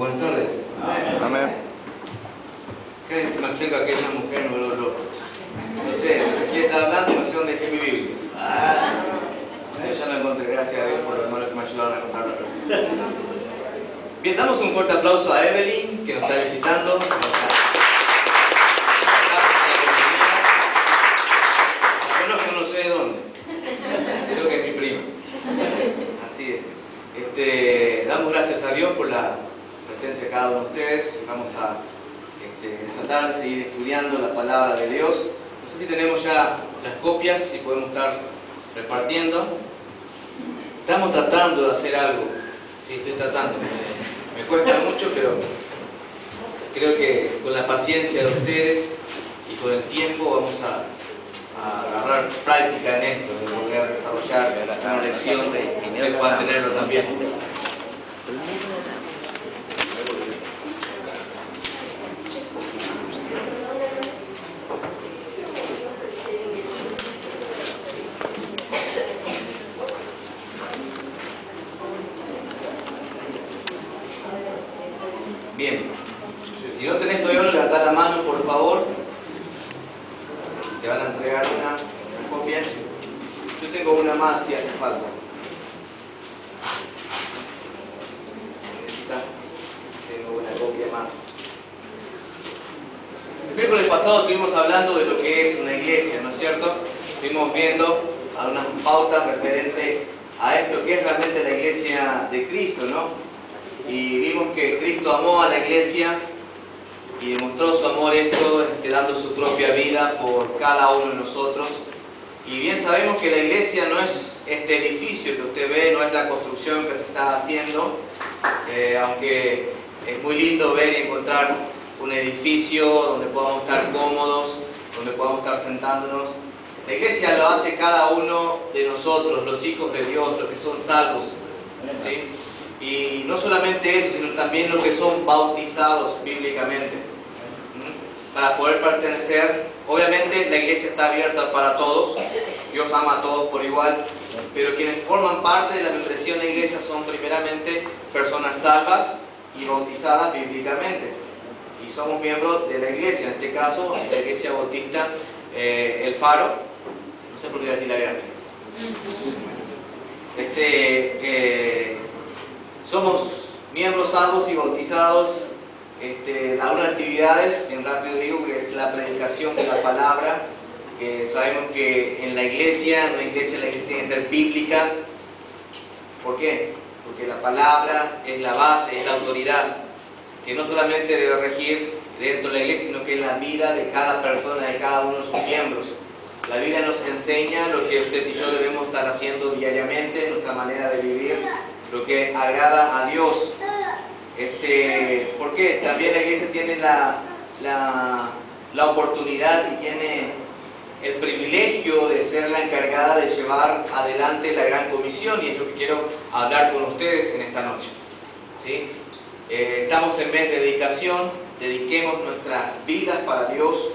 Buenas tardes. Amén. Cada vez que me acerco a aquella mujer me vuelvo loco. No sé, aquí está hablando y no sé dónde dejé mi Biblia. Yo ya no encontré, gracias a Dios por los hermanos que me ayudaron a encontrar la Biblia. Bien, damos un fuerte aplauso a Evelyn, que nos está visitando. La conozco, no sé de dónde. Creo que es mi prima. Así es. Damos gracias a Dios por la presencia de cada uno de ustedes. Vamos a esta tarde seguir estudiando la palabra de Dios. No sé si tenemos ya las copias, si podemos estar repartiendo. Estamos tratando de hacer algo. Sí, estoy tratando. Me cuesta mucho, pero creo que con la paciencia de ustedes y con el tiempo vamos a agarrar práctica en esto, de poder desarrollar una lección y ustedes puedan tenerlo también. Bien, si no tenés todavía, levantá la mano por favor. Te van a entregar una copia. Yo tengo una más si hace falta. Tengo una copia más. El miércoles pasado estuvimos hablando de lo que es una iglesia, ¿no es cierto? Estuvimos viendo algunas pautas referentes a esto que es realmente la iglesia de Cristo, ¿no? Y vimos que Cristo amó a la iglesia y demostró su amor dando su propia vida por cada uno de nosotros. Y bien sabemos que la iglesia no es este edificio que usted ve, no es la construcción que se está haciendo, aunque es muy lindo ver y encontrar un edificio donde podamos estar cómodos, donde podamos estar sentándonos. La iglesia lo hace cada uno de nosotros, los hijos de Dios, los que son salvos, ¿sí? Y no solamente eso, sino también los que son bautizados bíblicamente, para poder pertenecer. Obviamente la iglesia está abierta para todos, Dios ama a todos por igual, pero quienes forman parte de la membresía de la iglesia son primeramente personas salvas y bautizadas bíblicamente. Y somos miembros de la iglesia, en este caso la iglesia bautista El Faro. No sé por qué decir la gracia. Somos miembros salvos y bautizados. Algunas actividades, en rápido digo, que es la predicación de la palabra, que sabemos que en la iglesia tiene que ser bíblica. ¿Por qué? Porque la palabra es la base, es la autoridad, que no solamente debe regir dentro de la iglesia, sino que es la vida de cada persona, de cada uno de sus miembros. La Biblia nos enseña lo que usted y yo debemos estar haciendo diariamente, nuestra manera de vivir, lo que agrada a Dios. ¿Por qué? También la iglesia tiene la oportunidad y tiene el privilegio de ser la encargada de llevar adelante la gran comisión, y es lo que quiero hablar con ustedes en esta noche, ¿sí? Estamos en mes de dedicación. Dediquemos nuestras vidas para Dios,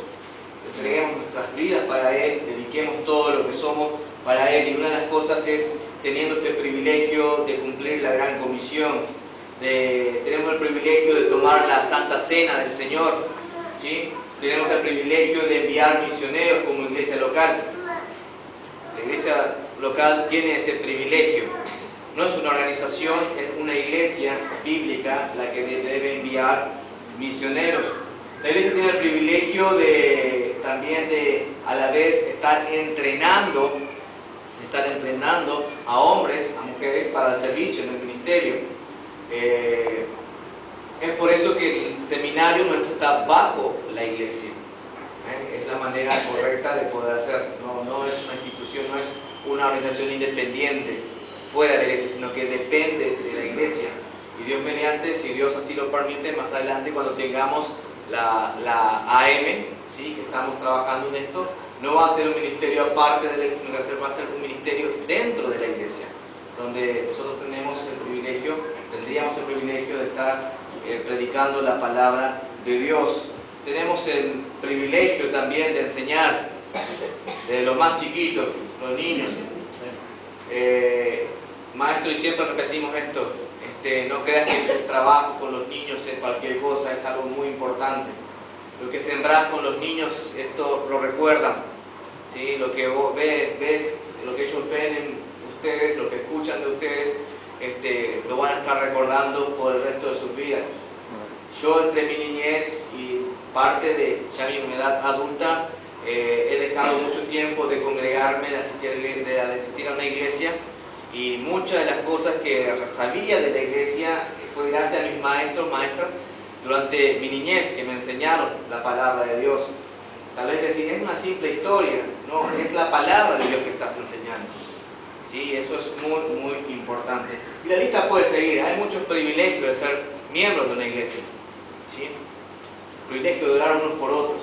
entreguemos nuestras vidas para Él, dediquemos todo lo que somos para Él, y una de las cosas es teniendo este privilegio de cumplir la gran comisión. Tenemos el privilegio de tomar la Santa Cena del Señor, ¿sí? Tenemos el privilegio de enviar misioneros como iglesia local. La iglesia local tiene ese privilegio. No es una organización, es una iglesia bíblica la que debe enviar misioneros. La iglesia tiene el privilegio también de a la vez estar entrenando a hombres, a mujeres para el servicio en el ministerio. Es por eso que el seminario nuestro está bajo la iglesia. Es la manera correcta de poder hacer. No es una institución, no es una organización independiente fuera de la iglesia, sino que depende de la iglesia. Y Dios mediante, si Dios así lo permite, más adelante cuando tengamos la AM, ¿sí? Que estamos trabajando en esto, no va a ser un ministerio aparte de la iglesia, sino que va a ser un ministerio dentro de la iglesia, donde nosotros tendríamos el privilegio de estar predicando la palabra de Dios. Tenemos el privilegio también de enseñar desde los más chiquitos, los niños. Maestro, y siempre repetimos esto, No creas que el trabajo con los niños es cualquier cosa, es algo muy importante. Lo que sembrás con los niños, esto lo recuerdan, ¿sí? Lo que vos ves, lo que ellos ven en ustedes, lo que escuchan de ustedes, lo van a estar recordando por el resto de sus vidas. Yo, entre mi niñez y parte de ya mi edad adulta, he dejado mucho tiempo de congregarme, de asistir a una iglesia, y muchas de las cosas que sabía de la iglesia fue gracias a mis maestros, maestras, durante mi niñez, que me enseñaron la palabra de Dios. Tal vez decir, es una simple historia, no, es la palabra de Dios que estás enseñando. ¿Sí? Eso es muy, muy importante. Y la lista puede seguir, hay muchos privilegios de ser miembros de una iglesia. ¿Sí? El privilegio de orar unos por otros,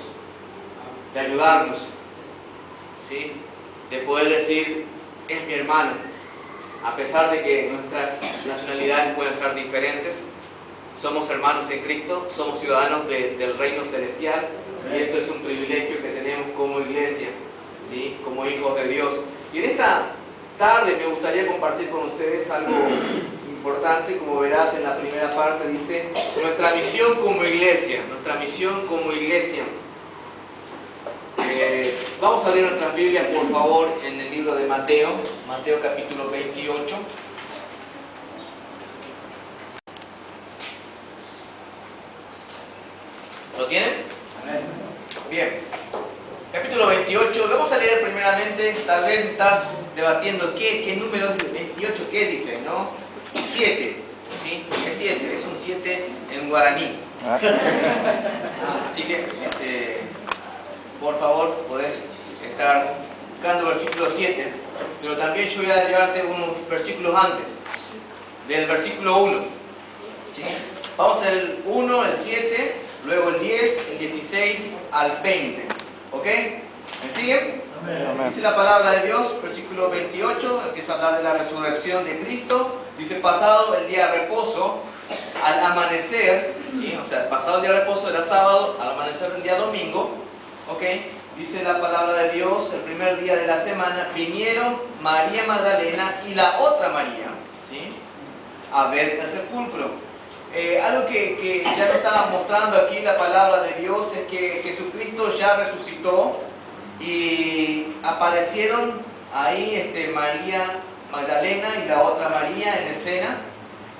de ayudarnos, ¿sí? De poder decir, es mi hermano, a pesar de que nuestras nacionalidades pueden ser diferentes, somos hermanos en Cristo, somos ciudadanos del reino celestial, y eso es un privilegio que tenemos como iglesia, ¿sí? Como hijos de Dios. Y en esta tarde me gustaría compartir con ustedes algo importante. Como verás en la primera parte, dice nuestra misión como iglesia, nuestra misión como iglesia. Vamos a abrir nuestras Biblias, por favor, en el libro de Mateo, Mateo capítulo 28. ¿Lo tienen? Bien. Capítulo 28, vamos a leer primeramente, tal vez estás debatiendo qué número es el 28, qué dice, ¿no? 7, ¿sí? Es 7, es un 7 en guaraní. Así que, por favor, podés estar buscando el versículo 7, pero también yo voy a llevarte unos versículos antes, del versículo 1, ¿sí? Vamos al 1, el 7, luego el 10, el 16 al 20. ¿Ok? ¿Me siguen? Amén. Dice la palabra de Dios, versículo 28, empieza a hablar de la resurrección de Cristo. Dice, pasado el día de reposo, al amanecer, ¿sí? O sea, pasado el día de reposo era sábado, al amanecer del día domingo, ¿ok? Dice la palabra de Dios, el primer día de la semana, vinieron María Magdalena y la otra María, ¿sí? A ver el sepulcro. Algo que ya nos estaba mostrando aquí la palabra de Dios es que Jesucristo ya resucitó y aparecieron ahí María Magdalena y la otra María en escena.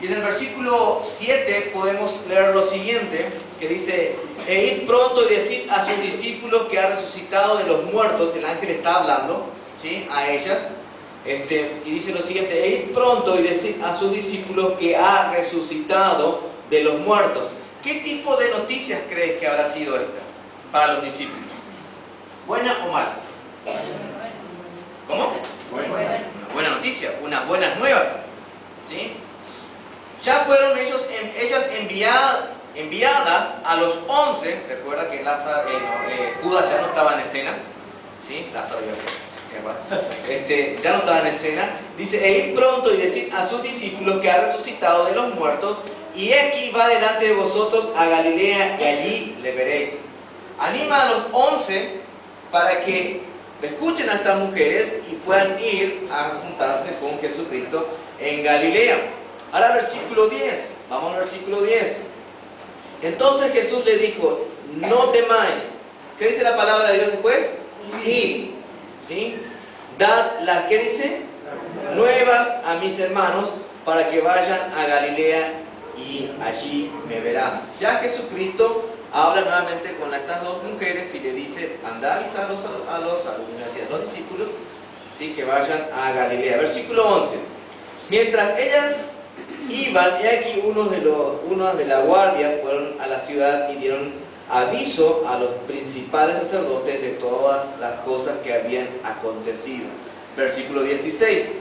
Y en el versículo 7 podemos leer lo siguiente, que dice, e id pronto y decid a sus discípulos que ha resucitado de los muertos. El ángel está hablando, ¿sí? A ellas. Y dice lo siguiente, e id pronto y decid a sus discípulos que ha resucitado de los muertos. ¿Qué tipo de noticias crees que habrá sido esta para los discípulos? ¿Buena o mala? ¿Cómo? Buena. Una buena noticia, unas buenas nuevas, ¿sí? Ya fueron ellas enviadas a los 11, recuerda que Judas ya no estaba en escena, ¿sí? Lázaro iba a ser. Ya no estaba en escena. Dice, e id pronto y decid a sus discípulos que ha resucitado de los muertos, y aquí va delante de vosotros a Galilea, y allí le veréis. Anima a los 11 para que escuchen a estas mujeres y puedan ir a juntarse con Jesucristo en Galilea. Ahora versículo 10, vamos al versículo 10. Entonces Jesús le dijo, no temáis. ¿Qué dice la palabra de Dios después? Id. ¿Sí? Dad las, ¿qué dice? Nuevas a mis hermanos para que vayan a Galilea y allí me verán. Ya Jesucristo habla nuevamente con estas dos mujeres y le dice, anda a avisar a los discípulos, ¿sí? Que vayan a Galilea. Versículo 11. Mientras ellas iban, he aquí unos de la guardia fueron a la ciudad y dieron aviso a los principales sacerdotes de todas las cosas que habían acontecido. Versículo 16.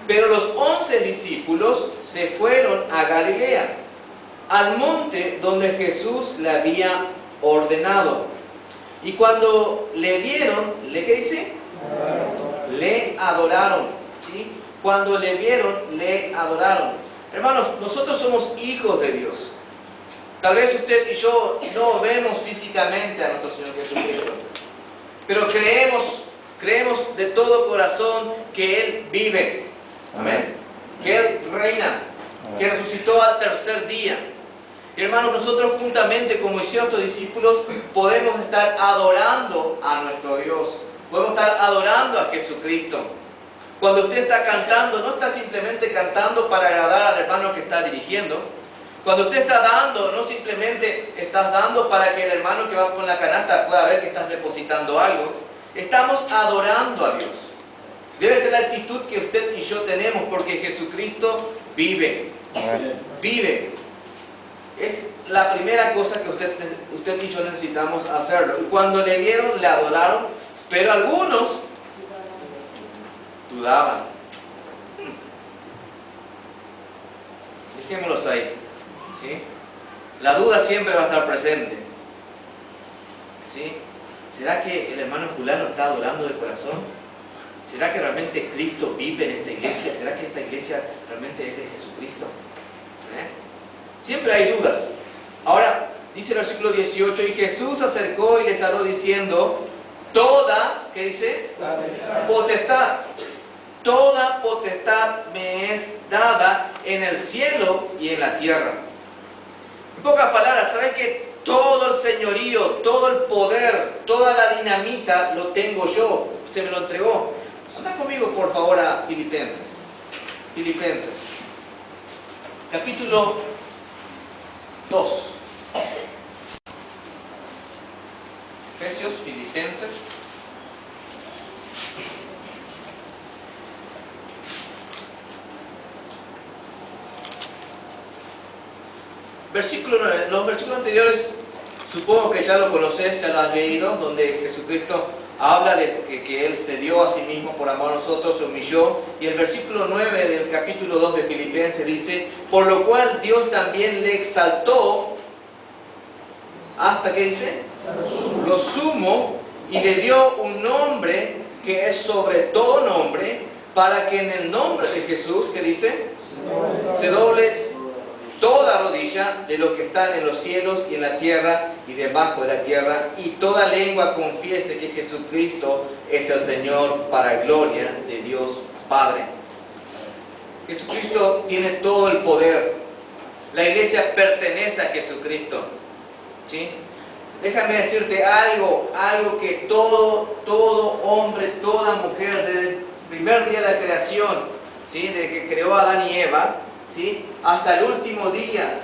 Pero los 11 discípulos se fueron a Galilea, al monte donde Jesús le había ordenado. Y cuando le vieron, ¿qué dice? Le adoraron. ¿Sí? Cuando le vieron, le adoraron. Hermanos, nosotros somos hijos de Dios. Tal vez usted y yo no vemos físicamente a nuestro Señor Jesucristo, pero creemos de todo corazón que Él vive. Amén. Que Él reina, que resucitó al tercer día. Y hermanos, nosotros juntamente, como hicieron estos discípulos, podemos estar adorando a nuestro Dios. Podemos estar adorando a Jesucristo. Cuando usted está cantando, no está simplemente cantando para agradar al hermano que está dirigiendo. Cuando usted está dando, no simplemente estás dando para que el hermano que va con la canasta pueda ver que estás depositando algo. Estamos adorando a Dios. Debe ser la actitud que usted y yo tenemos, porque Jesucristo vive. Vive. Es la primera cosa que usted y yo necesitamos hacerlo. Y cuando le vieron, le adoraron, pero algunos dudaban. Dejémoslos ahí. ¿Sí? La duda siempre va a estar presente. ¿Sí? ¿Será que el hermano fulano está adorando de corazón? ¿Será que realmente Cristo vive en esta iglesia? ¿Será que esta iglesia realmente es de Jesucristo? Siempre hay dudas. Ahora, dice el versículo 18, y Jesús se acercó y les habló diciendo, toda, ¿qué dice? Potestad. Toda potestad me es dada en el cielo y en la tierra. En pocas palabras, ¿sabes que todo el señorío, todo el poder, toda la dinamita lo tengo yo? Se me lo entregó. Anda conmigo, por favor, a Filipenses. Filipenses. Capítulo 2. Efesios, Filipenses. Versículo 9. Los versículos anteriores supongo que ya lo conoces, ya lo has leído, donde Jesucristo habla de que Él se dio a sí mismo por amor a nosotros, se humilló. Y el versículo 9 del capítulo 2 de Filipenses dice, por lo cual Dios también le exaltó hasta, ¿qué dice? Lo sumo, y le dio un nombre que es sobre todo nombre, para que en el nombre de Jesús, ¿qué dice? Se doble toda rodilla de los que están en los cielos y en la tierra y debajo de la tierra, y toda lengua confiese que Jesucristo es el Señor, para gloria de Dios Padre. Jesucristo tiene todo el poder. La iglesia pertenece a Jesucristo. ¿Sí? Déjame decirte algo que todo hombre, toda mujer, desde el primer día de la creación, ¿sí? Desde que creó a Adán y Eva, ¿sí? Hasta el último día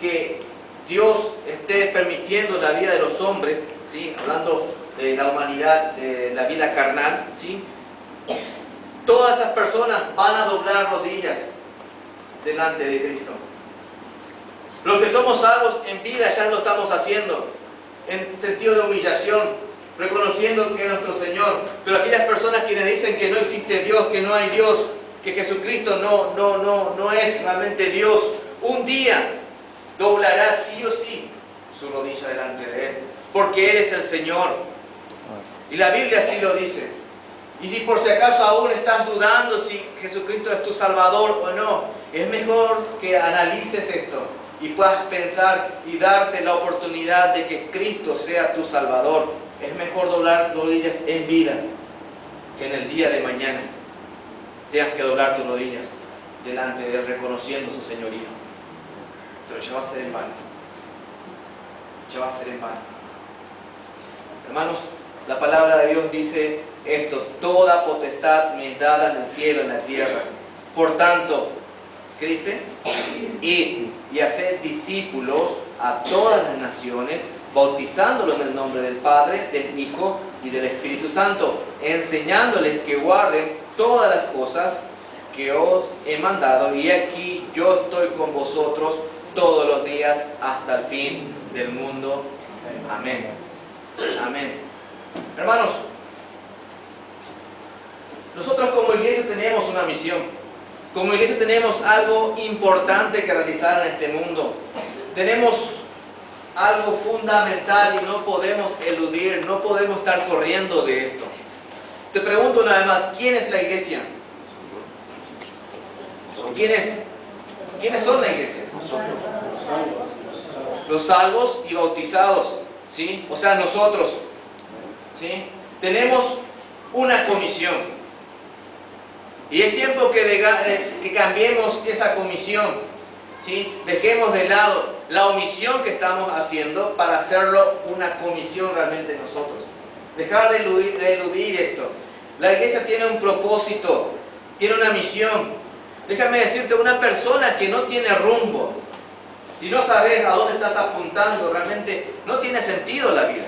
que Dios esté permitiendo la vida de los hombres, ¿sí? Hablando de la humanidad, de la vida carnal, ¿sí? Todas esas personas van a doblar rodillas delante de Cristo. Los que somos salvos en vida ya lo estamos haciendo, en sentido de humillación, reconociendo que es nuestro Señor. Pero aquellas personas quienes dicen que no existe Dios, que no hay Dios, que Jesucristo no es realmente Dios, un día doblará sí o sí su rodilla delante de Él, porque Él es el Señor. Y la Biblia así lo dice. Y si por si acaso aún estás dudando si Jesucristo es tu Salvador o no, es mejor que analices esto y puedas pensar y darte la oportunidad de que Cristo sea tu Salvador. Es mejor doblar rodillas en vida que en el día de mañana tengas que doblar tus rodillas delante de Él, reconociendo su señoría. Pero ya va a ser en vano. Ya va a ser en vano. Hermanos, la palabra de Dios dice esto: toda potestad me es dada en el cielo y en la tierra. Por tanto, ¿qué dice? Id y haced discípulos a todas las naciones, bautizándolos en el nombre del Padre, del Hijo y del Espíritu Santo, enseñándoles que guarden todas las cosas que os he mandado, y aquí yo estoy con vosotros todos los días hasta el fin del mundo. Amén. Amén. Hermanos, nosotros como iglesia tenemos una misión. Como iglesia tenemos algo importante que realizar en este mundo. Tenemos algo fundamental y no podemos eludir, no podemos estar corriendo de esto. Te pregunto una vez más, ¿quién es la iglesia? ¿Quiénes son la iglesia? Los salvos y bautizados, ¿sí? O sea, nosotros, ¿sí? Tenemos una comisión. Y es tiempo que cambiemos esa comisión, ¿sí? Dejemos de lado la omisión que estamos haciendo para hacerlo una comisión realmente nosotros. Dejar de eludir esto. La iglesia tiene un propósito, tiene una misión. Déjame decirte, una persona que no tiene rumbo, si no sabes a dónde estás apuntando, realmente no tiene sentido la vida.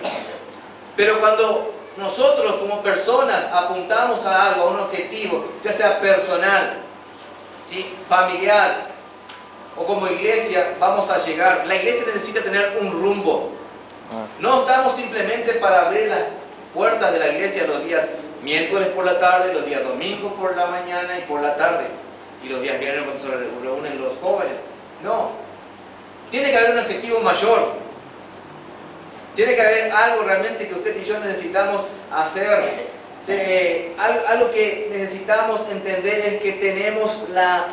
Pero cuando nosotros como personas apuntamos a algo, a un objetivo, ya sea personal, ¿sí?, familiar o como iglesia, vamos a llegar. La iglesia necesita tener un rumbo. No estamos simplemente para abrir las puertas de la iglesia los días miércoles por la tarde, los días domingos por la mañana y por la tarde, y los días viernes cuando se reúnen los jóvenes. No. Tiene que haber un objetivo mayor. Tiene que haber algo realmente que usted y yo necesitamos hacer. Algo que necesitamos entender es que tenemos la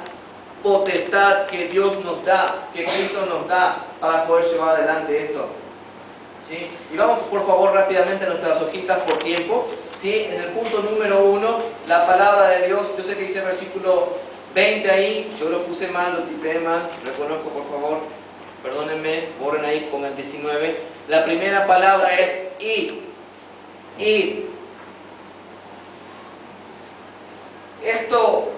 potestad que Dios nos da, que Cristo nos da para poder llevar adelante esto. ¿Sí? Y vamos por favor rápidamente a nuestras hojitas por tiempo. ¿Sí? En el punto número 1, la palabra de Dios. Yo sé que dice el versículo 20 ahí, yo lo puse mal, lo tipé mal, reconozco, por favor, perdónenme, borren ahí, pongan 19. La primera palabra es id. Id. Esto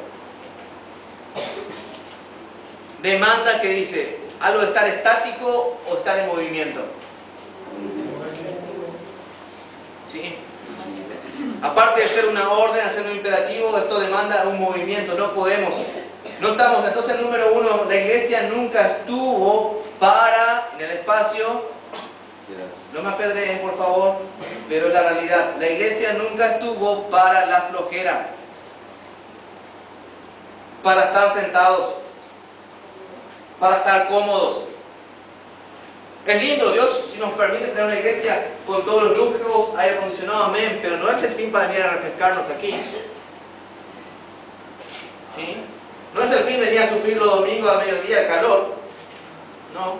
demanda que dice, algo de estar estático o estar en movimiento. ¿Sí? Aparte de ser una orden, hacer un imperativo, esto demanda un movimiento, no podemos. No estamos, entonces número 1, la iglesia nunca estuvo para, en el espacio, no me apedreen por favor, pero es la realidad, la iglesia nunca estuvo para la flojera, para estar sentados, para estar cómodos. Es lindo, Dios si nos permite tener una iglesia con todos los lujos, aire acondicionado, amén, pero no es el fin para venir a refrescarnos aquí. ¿Sí? No es el fin venir a sufrir los domingos al mediodía el calor. No.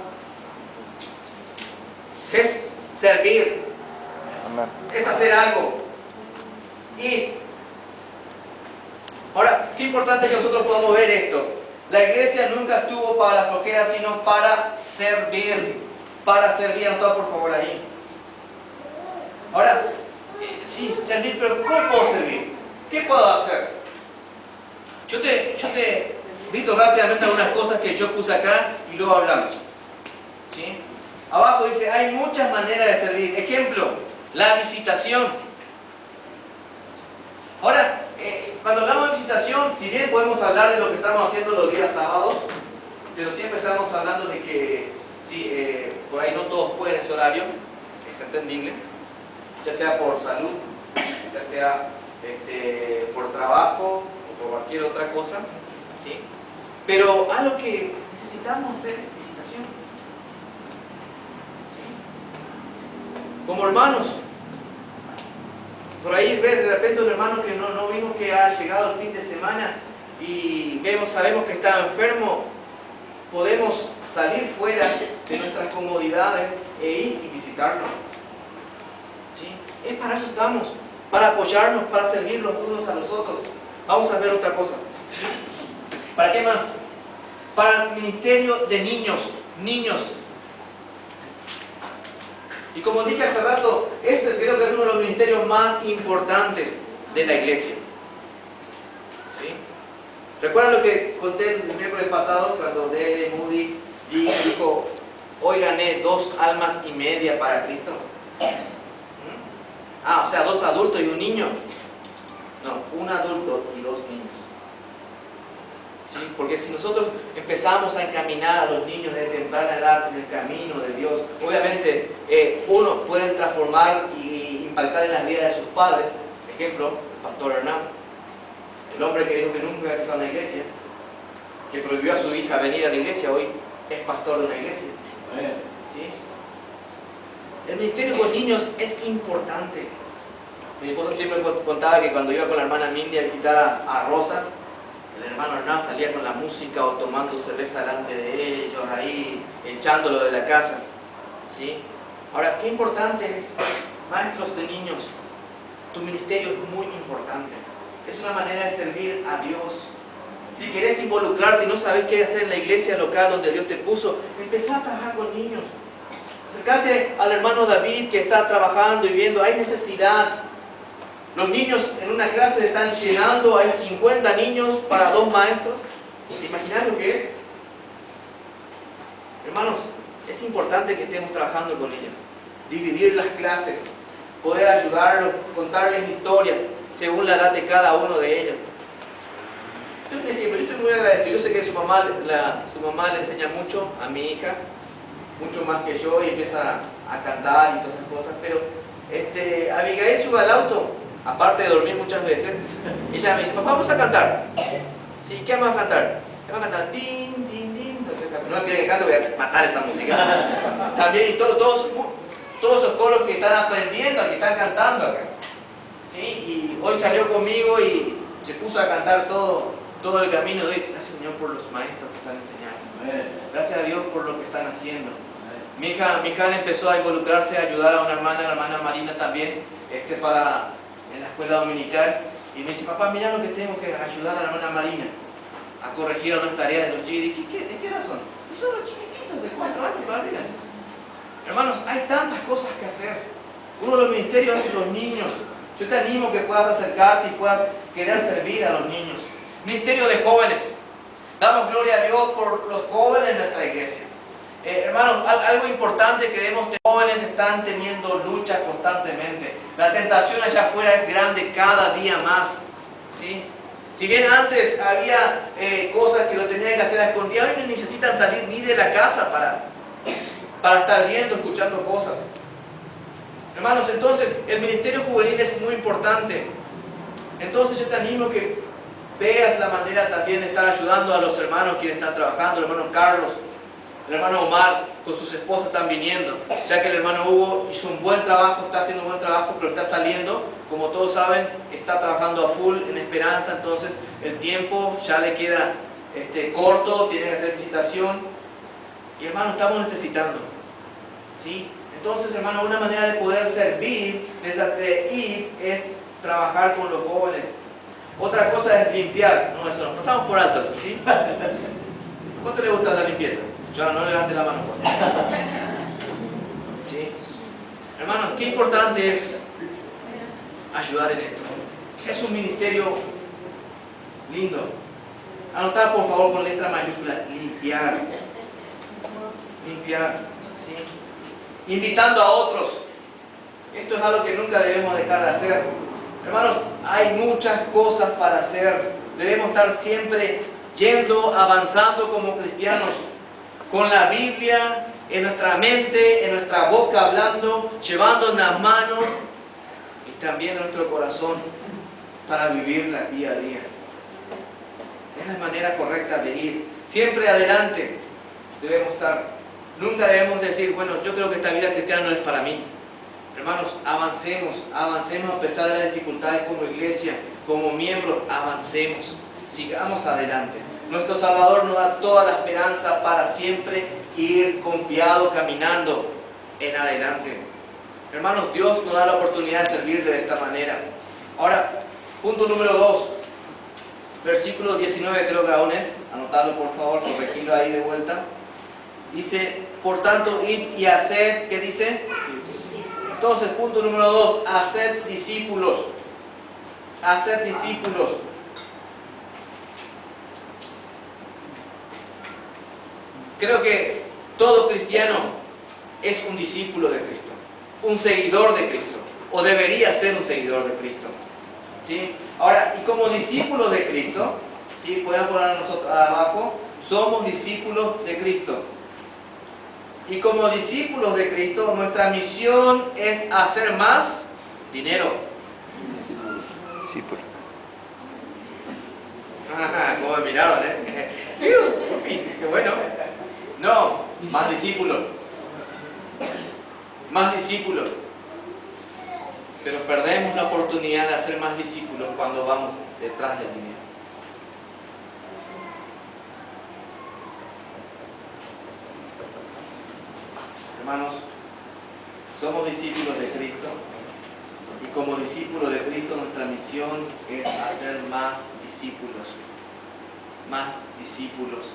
Es servir. Amén. Es hacer algo. Y ahora, qué importante que nosotros podamos ver esto. La iglesia nunca estuvo para la flojera, sino para servir. Para servir, anotad por favor ahí. Ahora, sí, servir, pero ¿cómo puedo servir? ¿Qué puedo hacer? Yo te invito rápidamente a algunas cosas que yo puse acá y luego hablamos. ¿Sí? Abajo dice, hay muchas maneras de servir. Ejemplo, la visitación. Ahora, cuando hablamos de visitación, si bien podemos hablar de lo que estamos haciendo los días sábados, pero siempre estamos hablando de que sí, por ahí no todos pueden ese horario, es entendible, ya sea por salud, ya sea por trabajo o por cualquier otra cosa, ¿sí? Pero algo que necesitamos hacer es visitación, ¿sí? Como hermanos, por ahí ver de repente un hermano que no vimos que ha llegado el fin de semana y sabemos que está enfermo, podemos salir fuera de nuestras comodidades e ir y visitarlo. ¿Sí? Es para eso estamos, para apoyarnos, para servir los unos a los otros. Vamos a ver otra cosa. ¿Para qué más? Para el ministerio de niños. Y como dije hace rato, este creo que es uno de los ministerios más importantes de la iglesia. ¿Sí? ¿Recuerdan lo que conté el miércoles pasado cuando D.L. Moody dijo, hoy gané 2 almas y media para Cristo? O sea, 2 adultos y un niño. No, 1 adulto y 2 niños. ¿Sí? Porque si nosotros empezamos a encaminar a los niños de temprana edad en el camino de Dios, obviamente uno puede transformar y impactar en las vidas de sus padres. Ejemplo, el pastor Hernán, el hombre que dijo que nunca había pisado una iglesia, que prohibió a su hija venir a la iglesia, hoy es pastor de una iglesia. ¿Sí? El ministerio con niños es importante. Mi esposa siempre contaba que cuando iba con la hermana Mindy a visitar a Rosa, el hermano Hernán salía con la música o tomando cerveza delante de ellos, ahí echándolo de la casa. ¿Sí? Ahora, qué importante es, maestros de niños, tu ministerio es muy importante. es una manera de servir a Dios. Si querés involucrarte y no sabes qué hacer en la iglesia local donde Dios te puso, empezá a trabajar con niños. Acercate al hermano David que está trabajando y viendo, hay necesidad. Los niños en una clase están llenando, hay 50 niños para 2 maestros. ¿Te imaginas lo que es? Hermanos, es importante que estemos trabajando con ellos. Dividir las clases, poder ayudarlos, contarles historias según la edad de cada uno de ellos. Yo estoy muy agradecido. Yo sé que su mamá le enseña mucho a mi hija, mucho más que yo, y empieza a cantar y todas esas cosas, pero Abigail sube al auto, aparte de dormir muchas veces, ella me dice, papá, vamos a cantar. Sí, ¿qué vamos a cantar? ¿Qué vamos a cantar? Din, din, din. Entonces, no me piden que cante, voy a matar esa música. También, y todos esos coros que están aprendiendo, que están cantando acá. ¿Sí? Y hoy salió conmigo y se puso a cantar todo el camino. Doy gracias, Señor, por los maestros que están enseñando. Gracias a Dios por lo que están haciendo. Mi hija empezó a involucrarse, a ayudar a una hermana, la hermana Marina también, en la escuela dominical. Y me dice, papá, mira lo que tengo que ayudar a la hermana Marina a corregir unas tareas de los chicos. ¿De qué edad son? Son los chiquititos de 4 años para arriba. Hermanos, hay tantas cosas que hacer. Uno de los ministerios es los niños. Yo te animo a que puedas acercarte y puedas querer servir a los niños. Ministerio de jóvenes. Damos gloria a Dios por los jóvenes en nuestra iglesia. Hermanos, algo importante que debemos tener, los jóvenes están teniendo luchas constantemente. La tentación allá afuera es grande cada día más. ¿Sí? Si bien antes había cosas que lo tenían que hacer a escondidas, hoy no necesitan salir ni de la casa para estar viendo, escuchando cosas. Hermanos, entonces el ministerio juvenil es muy importante. Entonces yo te animo a que veas la manera también de estar ayudando a los hermanos quienes están trabajando. El hermano Carlos, el hermano Omar con sus esposas están viniendo, ya que el hermano Hugo hizo un buen trabajo, está haciendo un buen trabajo, pero está saliendo, como todos saben, está trabajando a full en Esperanza. Entonces el tiempo ya le queda corto, tienen que hacer visitación y hermanos, estamos necesitando, ¿sí? Entonces, hermano, una manera de poder servir, de ir, es trabajar con los jóvenes. Otra cosa es limpiar. No, eso no, pasamos por alto eso, ¿sí? ¿Cuánto le gusta la limpieza? Yo no levante la mano, por favor. ¿Sí? Hermanos, qué importante es ayudar en esto. Es un ministerio lindo. Anotad, por favor, con letra mayúscula, limpiar. Limpiar, ¿sí? Invitando a otros. Esto es algo que nunca debemos dejar de hacer. Hermanos, hay muchas cosas para hacer. Debemos estar siempre yendo, avanzando como cristianos, con la Biblia en nuestra mente, en nuestra boca hablando, llevando en las manos y también en nuestro corazón para vivirla día a día. Es la manera correcta de ir. Siempre adelante debemos estar. Nunca debemos decir, bueno, yo creo que esta vida cristiana no es para mí. Hermanos, avancemos a pesar de las dificultades como iglesia, como miembros, avancemos, sigamos adelante. Nuestro Salvador nos da toda la esperanza para siempre ir confiado, caminando en adelante. Hermanos, Dios nos da la oportunidad de servirle de esta manera. Ahora, punto número 2, versículo 19 creo que aún es, anotadlo por favor, corregirlo ahí de vuelta. Dice, por tanto, id y haced, ¿qué dice? Entonces, punto número 2, haced discípulos. Haced discípulos. Creo que todo cristiano es un discípulo de Cristo, un seguidor de Cristo, o debería ser un seguidor de Cristo. ¿Sí? Ahora, y como discípulos de Cristo, ¿sí? Pueden poner nosotros abajo, somos discípulos de Cristo. Y como discípulos de Cristo, nuestra misión es hacer más dinero. Sí, pues. ¿Cómo me miraron, Qué bueno. No, más discípulos. Más discípulos. Pero perdemos la oportunidad de hacer más discípulos cuando vamos detrás del dinero. Hermanos, somos discípulos de Cristo. Y como discípulos de Cristo, nuestra misión es hacer más discípulos. Más discípulos.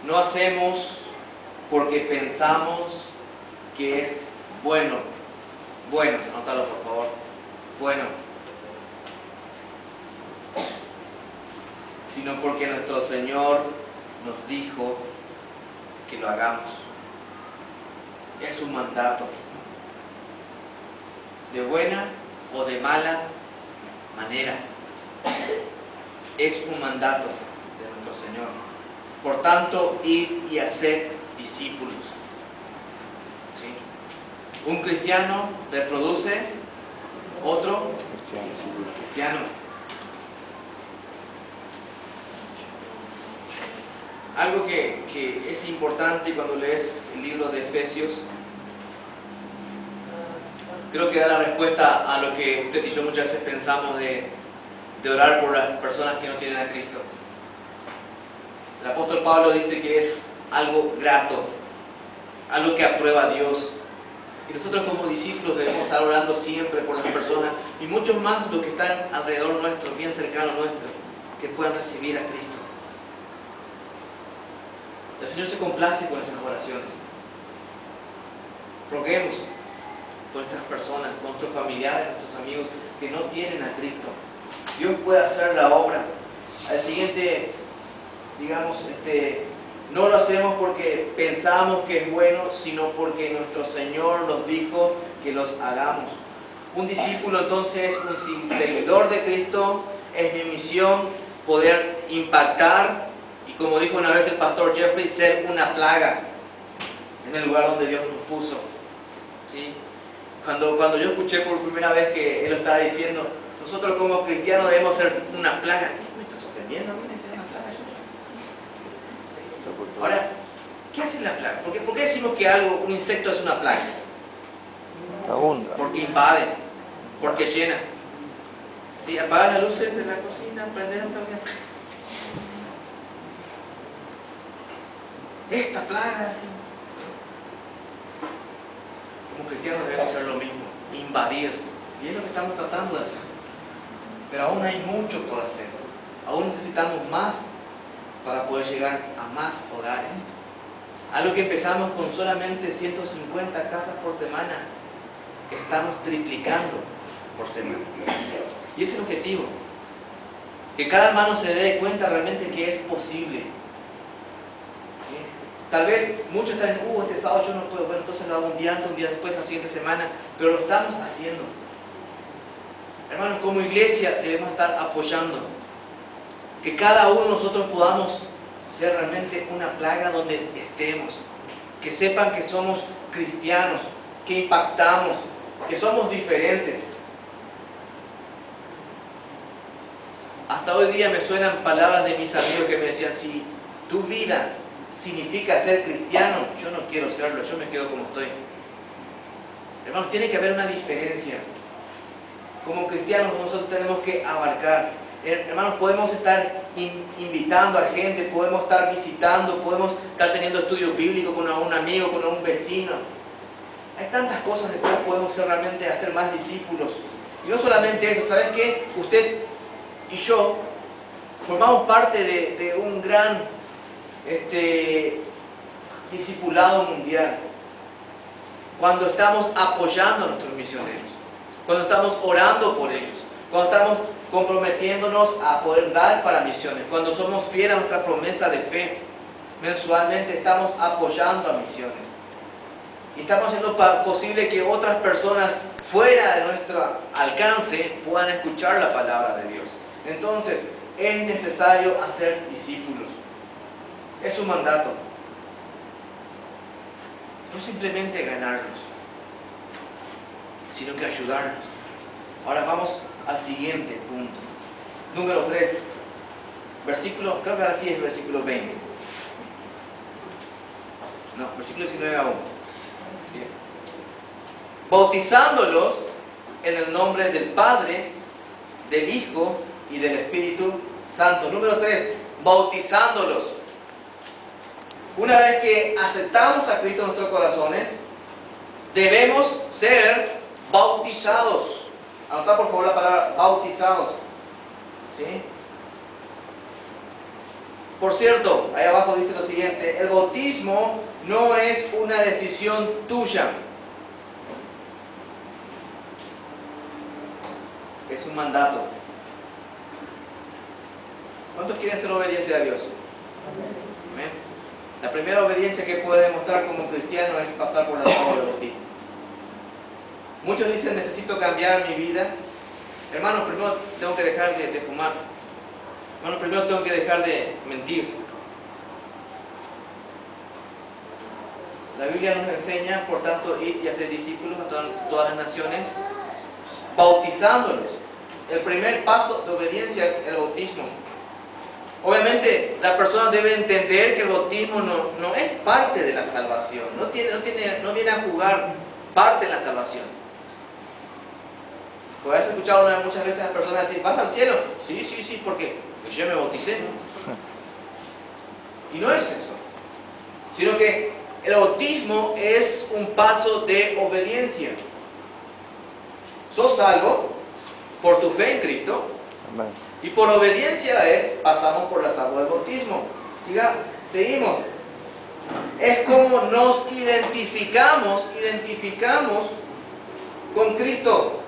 No hacemos porque pensamos que es bueno. Bueno, anótalo por favor. Bueno. Sino porque nuestro Señor nos dijo que lo hagamos. Es un mandato. De buena o de mala manera. Es un mandato de nuestro Señor. Por tanto, id y haced discípulos. ¿Sí? Un cristiano reproduce otro cristiano. Algo que es importante cuando lees el libro de Efesios, creo que da la respuesta a lo que usted y yo muchas veces pensamos de orar por las personas que no tienen a Cristo. El apóstol Pablo dice que es algo grato, algo que aprueba Dios. Y nosotros como discípulos debemos estar orando siempre por las personas, y muchos más los que están alrededor nuestro, bien cercanos nuestro, que puedan recibir a Cristo. El Señor se complace con esas oraciones. Roguemos por estas personas, por nuestros familiares, nuestros amigos que no tienen a Cristo. Dios puede hacer la obra. Al siguiente, digamos, no lo hacemos porque pensamos que es bueno, sino porque nuestro Señor nos dijo que los hagamos. Un discípulo entonces es un seguidor de Cristo. Es mi misión poder impactar y, como dijo una vez el pastor Jeffrey, ser una plaga en el lugar donde Dios nos puso. ¿Sí? Cuando yo escuché por primera vez que él lo estaba diciendo, nosotros como cristianos debemos ser una plaga. ¿Qué me está sorprendiendo? Ahora, ¿qué hace la plaga? ¿Por qué decimos que un insecto es una plaga? Abunda. Porque invade, porque llena. ¿Sí? Apagar las luces de la cocina, prender la cocina. Esta plaga, ¿sí? Como cristianos debemos hacer lo mismo, invadir. Y es lo que estamos tratando de hacer. Pero aún hay mucho por hacer. Aún necesitamos más para poder llegar a más hogares. Algo que empezamos con solamente 150 casas por semana, estamos triplicando por semana. Y ese es el objetivo. Que cada hermano se dé cuenta realmente que es posible. ¿Sí? Tal vez muchos están en, este sábado yo no puedo, bueno, entonces lo hago un día antes, un día después, la siguiente semana, pero lo estamos haciendo. Hermanos, como iglesia debemos estar apoyando. Que cada uno de nosotros podamos ser realmente una plaga donde estemos. Que sepan que somos cristianos, que impactamos, que somos diferentes. Hasta hoy día me suenan palabras de mis amigos que me decían, si tu vida significa ser cristiano, yo no quiero serlo, yo me quedo como estoy. Hermanos, tiene que haber una diferencia. Como cristianos nosotros tenemos que abarcar. Hermanos, podemos estar invitando a gente, podemos estar visitando, podemos estar teniendo estudios bíblicos con un amigo, con un vecino. Hay tantas cosas de cuales podemos realmente hacer más discípulos. Y no solamente eso, ¿sabes qué? Usted y yo formamos parte de un gran discipulado mundial. Cuando estamos apoyando a nuestros misioneros, cuando estamos orando por ellos, cuando estamos comprometiéndonos a poder dar para misiones, cuando somos fieles a nuestra promesa de fe, mensualmente estamos apoyando a misiones. Y estamos haciendo posible que otras personas fuera de nuestro alcance puedan escuchar la palabra de Dios. Entonces, es necesario hacer discípulos. Es un mandato. No simplemente ganarlos, sino que ayudarlos. Ahora vamos al siguiente punto. Número 3. Versículo, creo que ahora sí es versículo 20. No, versículo 19 a 1. ¿Sí? Bautizándolos en el nombre del Padre, del Hijo y del Espíritu Santo. Número 3. Bautizándolos. Una vez que aceptamos a Cristo en nuestros corazones, debemos ser bautizados. Anota por favor la palabra bautizados. ¿Sí? Por cierto, ahí abajo dice lo siguiente: el bautismo no es una decisión tuya. Es un mandato. ¿Cuántos quieren ser obedientes a Dios? Amén. La primera obediencia que puede demostrar como cristiano es pasar por la agua del bautismo. Muchos dicen, necesito cambiar mi vida. Hermanos, primero tengo que dejar de fumar. Hermanos, primero tengo que dejar de mentir. La Biblia nos enseña, por tanto, ir y hacer discípulos a todas las naciones, bautizándolos. El primer paso de obediencia es el bautismo. Obviamente, la persona debe entender que el bautismo no es parte de la salvación. No viene a jugar parte en la salvación. Pues has escuchado muchas veces a las personas decir, ¿vas al cielo? Sí, ¿por qué? Pues yo me bauticé. Y no es eso. Sino que el bautismo es un paso de obediencia. Sos salvo por tu fe en Cristo. Amén. Y por obediencia a Él pasamos por las aguas del bautismo. Seguimos. Es como nos identificamos con Cristo.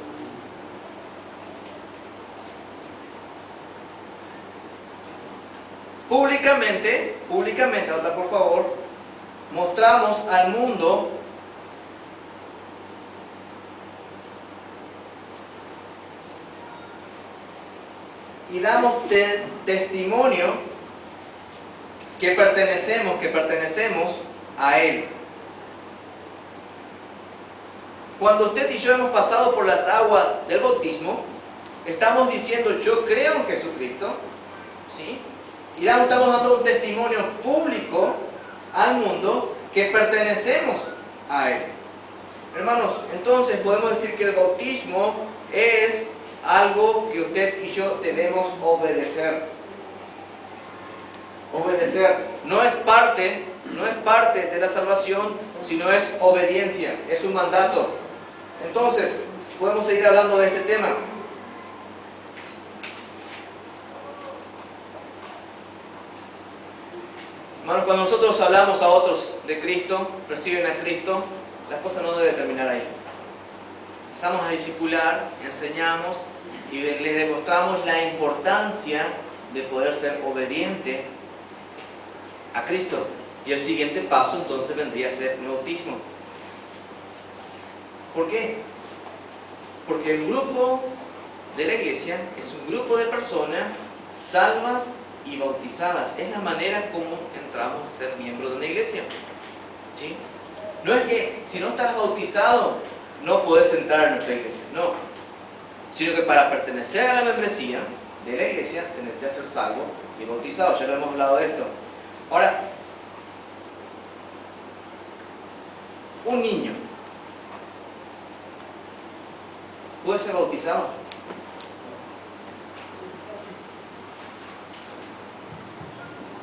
Públicamente, anota por favor, mostramos al mundo y damos testimonio que pertenecemos a Él. Cuando usted y yo hemos pasado por las aguas del bautismo, estamos diciendo, yo creo en Jesucristo, ¿sí? Y estamos dando un testimonio público al mundo que pertenecemos a Él. Hermanos, entonces podemos decir que el bautismo es algo que usted y yo debemos obedecer. Obedecer. No es parte de la salvación, sino es obediencia, es un mandato. Entonces, podemos seguir hablando de este tema. Hermanos, cuando nosotros hablamos a otros de Cristo, reciben a Cristo, las cosas no deben terminar ahí. Empezamos a discipular, enseñamos y les demostramos la importancia de poder ser obediente a Cristo. Y el siguiente paso entonces vendría a ser el bautismo. ¿Por qué? Porque el grupo de la iglesia es un grupo de personas salvas y bautizadas. Es la manera como entramos a ser miembros de una iglesia. ¿Sí? No es que si no estás bautizado no puedes entrar en nuestra iglesia, no. Sino que para pertenecer a la membresía de la iglesia se necesita ser salvo y bautizado. Ya lo hemos hablado de esto. Ahora, un niño puede ser bautizado.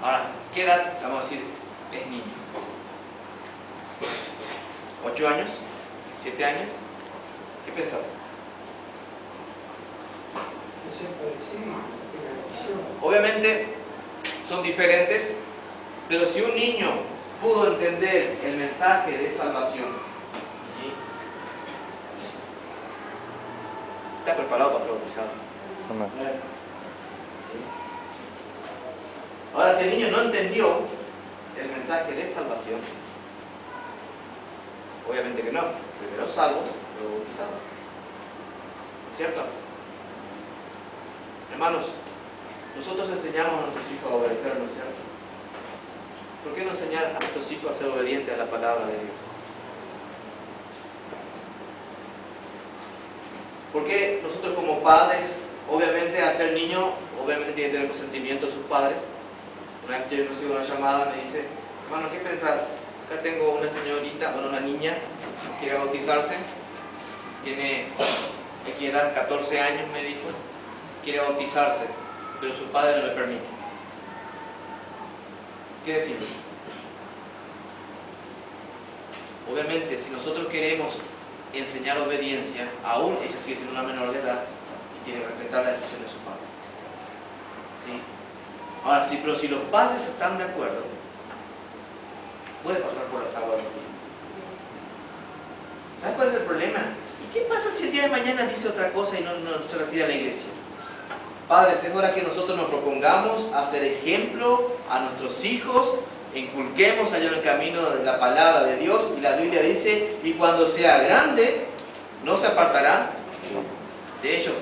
Ahora, ¿qué edad, vamos a decir, es niño? ¿8 años? ¿7 años? ¿Qué pensás? Obviamente son diferentes, pero si un niño pudo entender el mensaje de salvación, ¿sí?, está preparado para ser bautizado. Amén. ¿Sí? Ahora, si el niño no entendió el mensaje de salvación, obviamente que no. Primero salvo, luego bautizado. ¿Cierto? Hermanos, nosotros enseñamos a nuestros hijos a obedecernos, ¿cierto? ¿Por qué no enseñar a nuestros hijos a ser obedientes a la palabra de Dios? Porque nosotros como padres, obviamente al ser niño, obviamente tiene que tener consentimiento de sus padres. Una vez que yo recibo una llamada, me dice, hermano, ¿qué pensás? Acá tengo una señorita, una niña, que quiere bautizarse, tiene aquí edad 14 años, me dijo, quiere bautizarse, pero su padre no le permite. ¿Qué decimos? obviamente, si nosotros queremos enseñar obediencia, aún ella sigue siendo una menor de edad y tiene que respetar la decisión de su padre. ¿Sí? Ahora, sí, pero si los padres están de acuerdo, puede pasar por las aguas del bautismo. ¿Sabes cuál es el problema? ¿Y qué pasa si el día de mañana dice otra cosa y no se retira a la iglesia? Padres, es hora que nosotros nos propongamos hacer ejemplo a nuestros hijos, inculquemos allá en el camino de la palabra de Dios, y la Biblia dice, y cuando sea grande, no se apartará de ellos.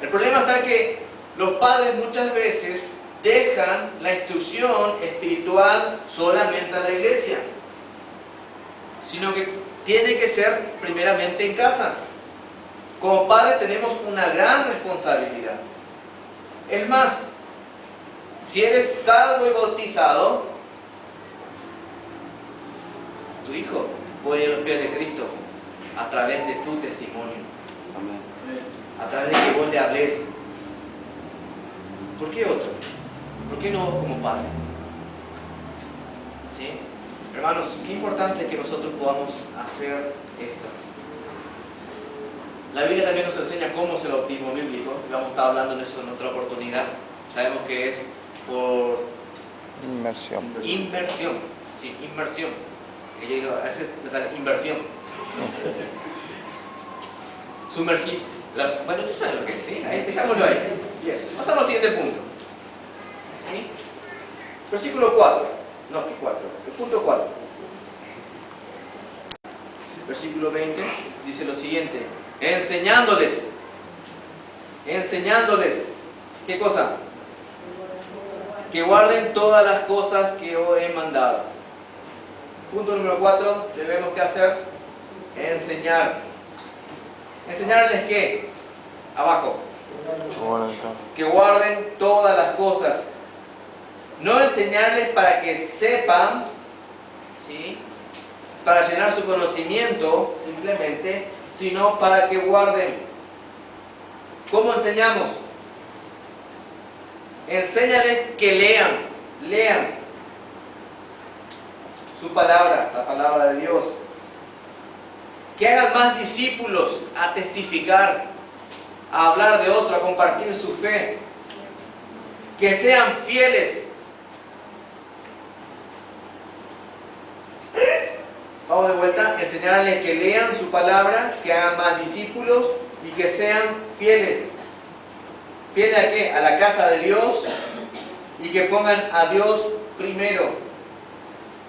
El problema está en que los padres muchas veces dejan la instrucción espiritual solamente a la iglesia, sino que tiene que ser primeramente en casa. Como padres tenemos una gran responsabilidad. Es más, si eres salvo y bautizado, tu hijo puede ir a los pies de Cristo a través de tu testimonio. Amén. A través de que vos le hables. ¿Por qué otro? ¿Por qué no vos como padre? ¿Sí? Hermanos, qué importante es que nosotros podamos hacer esto. La Biblia también nos enseña cómo es el bautismo bíblico. Vamos a estar hablando de eso en otra oportunidad. Sabemos que es por Inmersión. inmersión. Sí, inmersión. Que yo digo, a veces me sale inversión. Sumergirse. Bueno, usted sabe lo que es, ¿sí? Ahí, dejámoslo ahí. Bien, pasamos al siguiente punto. ¿Sí? Versículo 4. No, ¿qué 4? El punto 4. Versículo 20 dice lo siguiente. Enseñándoles. ¿Qué cosa? Que guarden todas las cosas que os he mandado. Punto número 4. Debemos que hacer. Enseñar. ¿Enseñarles qué? Abajo. Que guarden todas las cosas. No enseñarles para que sepan, ¿sí?, para llenar su conocimiento simplemente, sino para que guarden. ¿Cómo enseñamos? Enséñales que lean su palabra, la palabra de Dios. Que hagan más discípulos a testificar, a hablar de otro, a compartir su fe. Que sean fieles. Vamos de vuelta, enseñarles que lean su palabra, que hagan más discípulos y que sean fieles. ¿Fieles a qué? A la casa de Dios, y que pongan a Dios primero.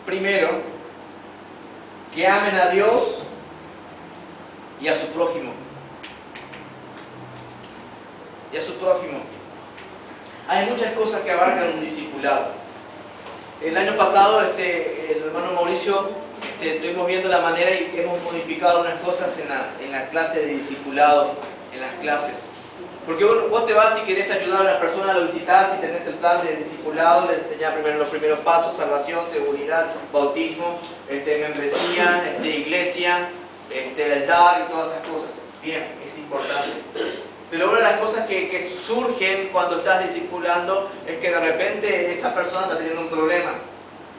Primero, que amen a Dios y a su prójimo. Y a su prójimo. Hay muchas cosas que abarcan un discipulado. El año pasado, el hermano Mauricio, estuvimos viendo la manera y hemos modificado unas cosas en la clase de discipulado, en las clases. Porque vos te vas y querés ayudar a una persona, lo visitás y tenés el plan de discipulado, le enseñás primero los primeros pasos: salvación, seguridad, bautismo, membresía, iglesia, el dar y todas esas cosas. Bien, es importante. Pero una de las cosas que surgen cuando estás discipulando es que de repente esa persona está teniendo un problema,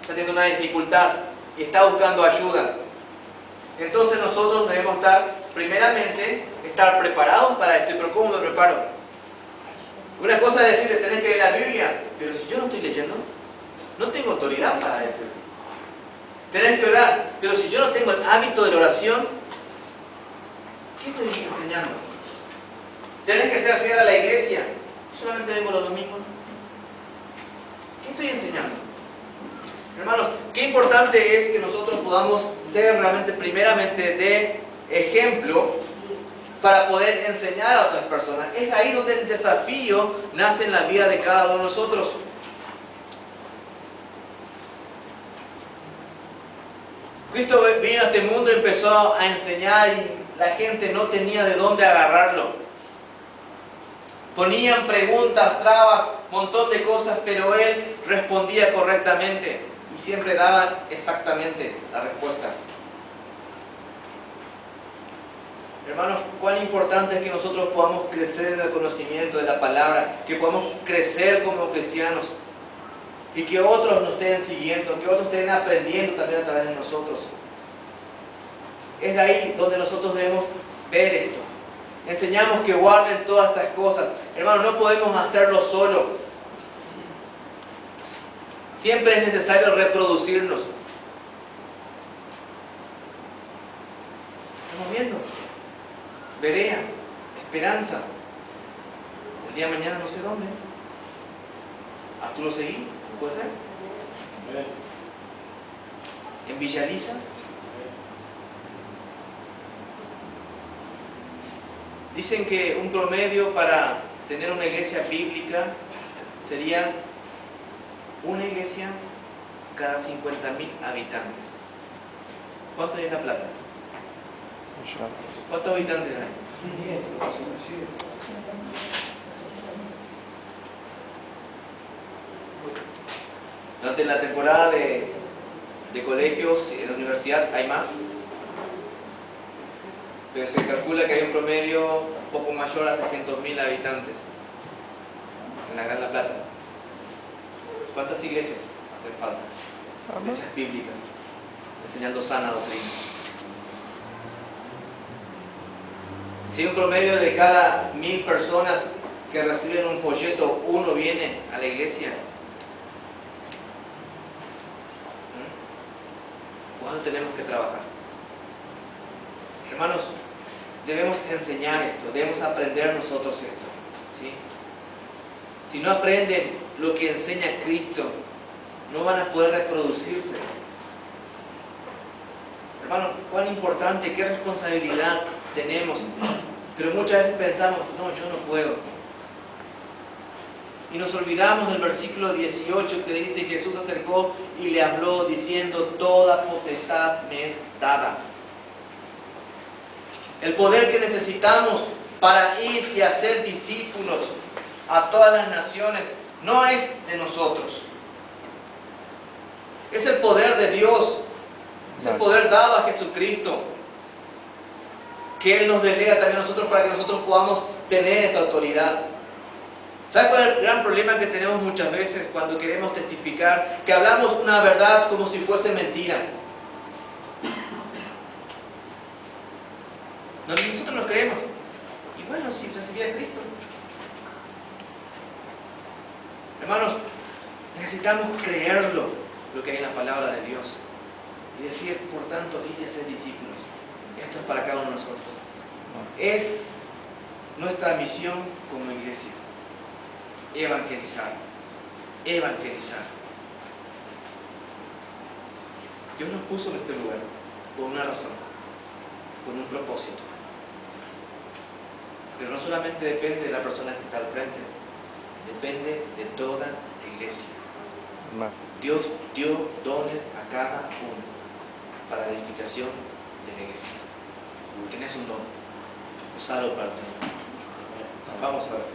está teniendo una dificultad y está buscando ayuda. Entonces nosotros debemos primeramente estar preparados para esto. ¿Pero cómo me preparo? Una cosa es decirle, tenés que leer la Biblia, pero si yo no estoy leyendo, no tengo autoridad para eso. Tenés que orar, pero si yo no tengo el hábito de la oración, ¿qué estoy enseñando? Tenés que ser fiel a la iglesia, solamente vengo los domingos. ¿Qué estoy enseñando? Hermanos, qué importante es que nosotros podamos ser realmente, primeramente, de ejemplo para poder enseñar a otras personas. Es ahí donde el desafío nace en la vida de cada uno de nosotros. Cristo vino a este mundo y empezó a enseñar, y la gente no tenía de dónde agarrarlo. Ponían preguntas, trabas, un montón de cosas, pero Él respondía correctamente y siempre daba exactamente la respuesta. Hermanos, cuán importante es que nosotros podamos crecer en el conocimiento de la palabra, que podamos crecer como cristianos. y que otros nos estén siguiendo, que otros estén aprendiendo también a través de nosotros. Es de ahí donde nosotros debemos ver esto. Enseñamos que guarden todas estas cosas. Hermanos, no podemos hacerlo solo. Siempre es necesario reproducirnos. ¿Estamos viendo? Berea, esperanza. El día de mañana no sé dónde. Arturo Seguí, ¿puede ser? En Villa Lisa. Dicen que un promedio para tener una iglesia bíblica sería una iglesia cada 50.000 habitantes. ¿Cuánto hay en La Plata? ¿Cuántos habitantes hay? Durante la temporada de colegios en la universidad hay más, pero se calcula que hay un promedio un poco mayor a 600.000 habitantes en la Gran La Plata. ¿Cuántas iglesias hacen falta? Iglesias bíblicas, enseñando sana doctrina. Si hay un promedio de cada 1000 personas que reciben un folleto, uno viene a la iglesia, ¿cuándo tenemos que trabajar? Hermanos, debemos enseñar esto, debemos aprender nosotros esto, ¿sí? Si no aprenden lo que enseña Cristo, no van a poder reproducirse. Hermanos, cuán importante, qué responsabilidad tenemos. Pero muchas veces pensamos, no, yo no puedo. Y nos olvidamos del versículo 18 que dice: Jesús se acercó y le habló diciendo: toda potestad me es dada. El poder que necesitamos para ir y hacer discípulos a todas las naciones no es de nosotros. Es el poder de Dios. Es el poder dado a Jesucristo, que Él nos delega también a nosotros para que nosotros podamos tener esta autoridad. ¿Sabe cuál es el gran problema que tenemos muchas veces cuando queremos testificar? Que hablamos una verdad como si fuese mentira. Nosotros nos creemos. Y bueno, si recibí a Cristo. Hermanos, necesitamos creerlo, lo que hay en la palabra de Dios. Y decir, por tanto, id y hacer discípulos. Esto es para cada uno de nosotros. Es nuestra misión como iglesia. Evangelizar. Evangelizar. Dios nos puso en este lugar por una razón, con un propósito. Pero no solamente depende de la persona que está al frente, depende de toda la iglesia. Dios dio dones a cada uno para la edificación de la iglesia. Tienes un don, usalo para el Señor. Vamos a ver.